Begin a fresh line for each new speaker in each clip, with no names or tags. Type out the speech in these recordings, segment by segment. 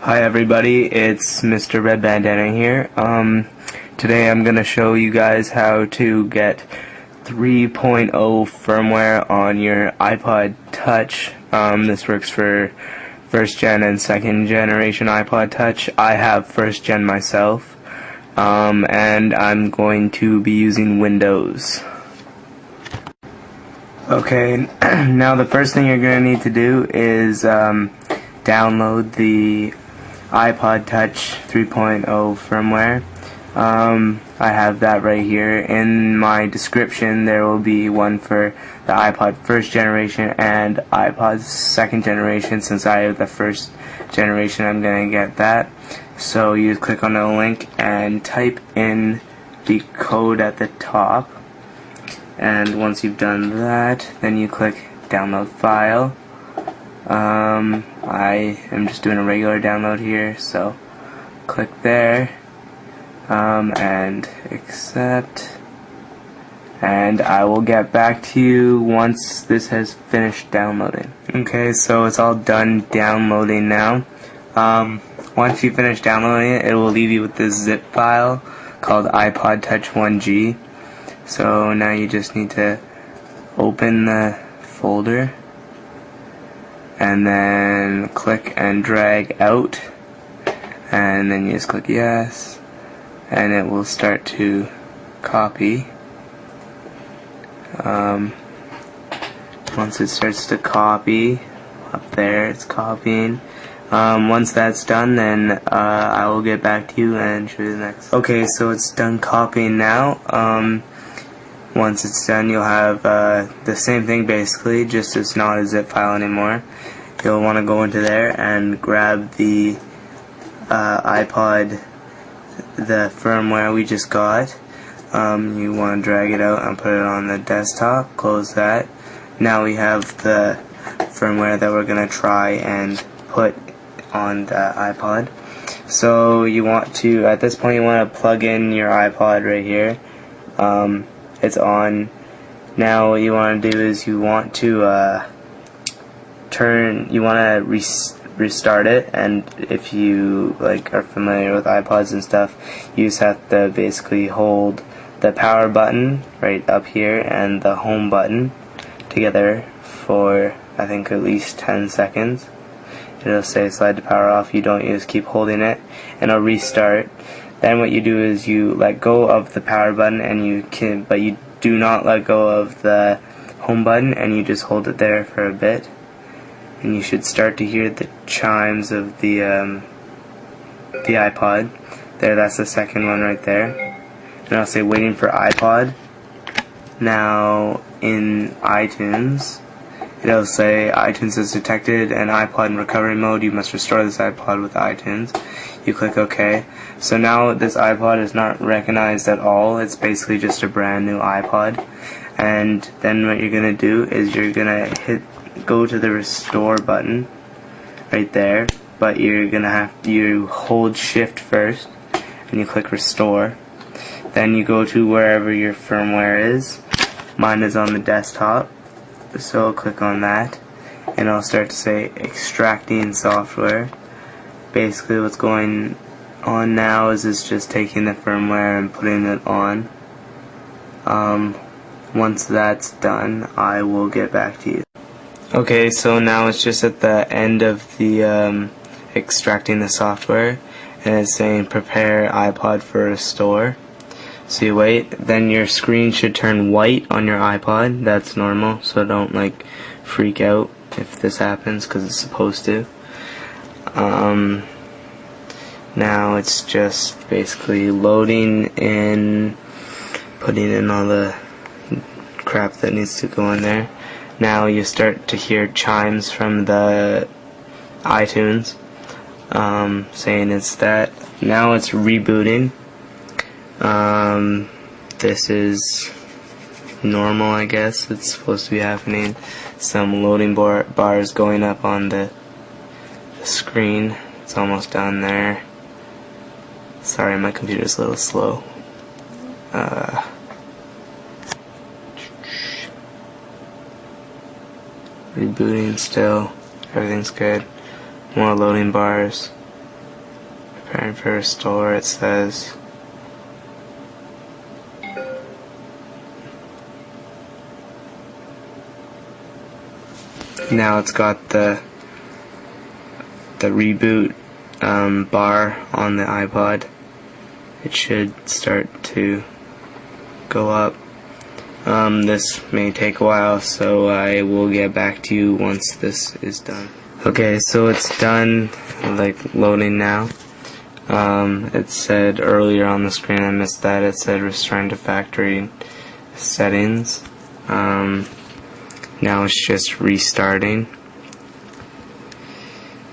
Hi everybody, it's Mr. Red Bandana here. Today I'm going to show you guys how to get 3.0 firmware on your iPod Touch. This works for first gen and second generation iPod Touch. I have first gen myself, and I'm going to be using Windows. Okay, now the first thing you're going to need to do is download the iPod Touch 3.0 firmware. I have that right here. In my description there will be one for the iPod first generation and iPod second generation. Since I have the first generation, I'm going to get that. So you click on the link and type in the code at the top, and once you've done that, then you click download file. I am just doing a regular download here, so click there, and accept, and I will get back to you once this has finished downloading. Okay, so it's all done downloading now. Once you finish downloading it, it will leave you with this zip file called iPod Touch 1G. So now you just need to open the folder and then click and drag out, and then you just click yes, and it will start to copy. Once it starts to copy, up there it's copying. Once that's done, then I will get back to you and show you the next. Okay, so it's done copying now. Once it's done, you'll have the same thing basically, just it's not a zip file anymore. You'll want to go into there and grab the iPod, the firmware we just got. You want to drag it out and put it on the desktop, close that. Now we have the firmware that we're going to try and put on the iPod. So you want to, at this point, you want to plug in your iPod right here. It's on. Now what you want to do is you want to restart it, and if you are familiar with iPods and stuff, you just have to basically hold the power button right up here and the home button together for I think at least 10 seconds. It'll say slide the power off. You just keep holding it and it'll restart. Then what you do is you let go of the power button, and but you do not let go of the home button, and you just hold it there for a bit, and you should start to hear the chimes of the iPod. There, that's the second one right there. And I'll say waiting for iPod. Now in iTunes, it'll say iTunes has detected an iPod in recovery mode. You must restore this iPod with iTunes. You click OK. So now this iPod is not recognized at all. It's basically just a brand new iPod. And then what you're gonna do is you're gonna go to the restore button right there, but you're gonna you hold shift first and you click restore. Then you go to wherever your firmware is. Mine is on the desktop, so I'll click on that, and I'll start to say extracting software. Basically what's going on now is it's just taking the firmware and putting it on. Once that's done, I will get back to you. Okay, so now it's just at the end of the extracting the software, and it's saying prepare iPod for restore. So you wait, then your screen should turn white on your iPod. That's normal, so don't freak out if this happens, because it's supposed to. Now it's just basically loading in, putting in all the crap that needs to go in there. Now you start to hear chimes from the iTunes saying it's that. Now it's rebooting. This is normal, I guess. It's supposed to be happening. Some loading bars going up on the screen. It's almost done there. Sorry, my computer's a little slow. Rebooting still. Everything's good. More loading bars. Preparing for restore, it says. Now it's got the reboot bar on the iPod. It should start to go up. This may take a while, so I will get back to you once this is done. Okay, so it's done, like, loading now. It said earlier on the screen, I missed that, it said return to factory settings. Now it's just restarting.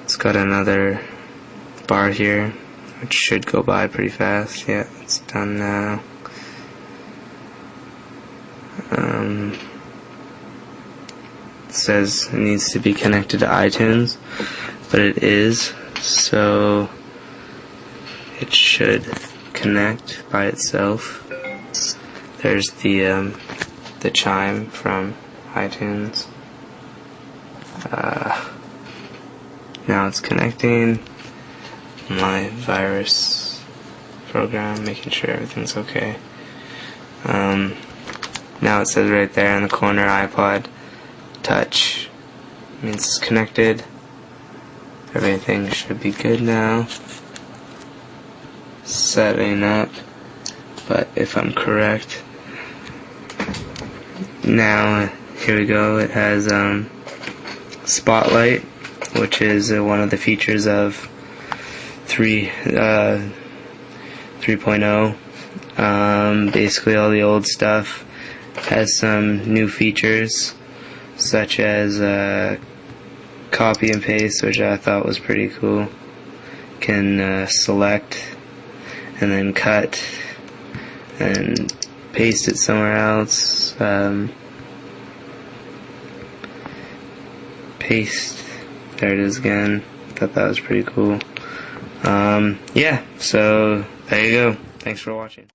It's got another bar here, which should go by pretty fast. Yeah, it's done now. It says it needs to be connected to iTunes, but it is, so it should connect by itself. There's the chime from iTunes. Now it's connecting. My virus program, making sure everything's okay. Now it says right there in the corner, iPod touch, means it's connected. Everything should be good now. Setting up, but if I'm correct, now here we go. It has Spotlight, which is one of the features of 3.0. Basically all the old stuff has some new features, such as copy and paste, which I thought was pretty cool. Can select and then cut and paste it somewhere else. Paste, there it is again. Thought that was pretty cool. Yeah, so there you go. Thanks for watching.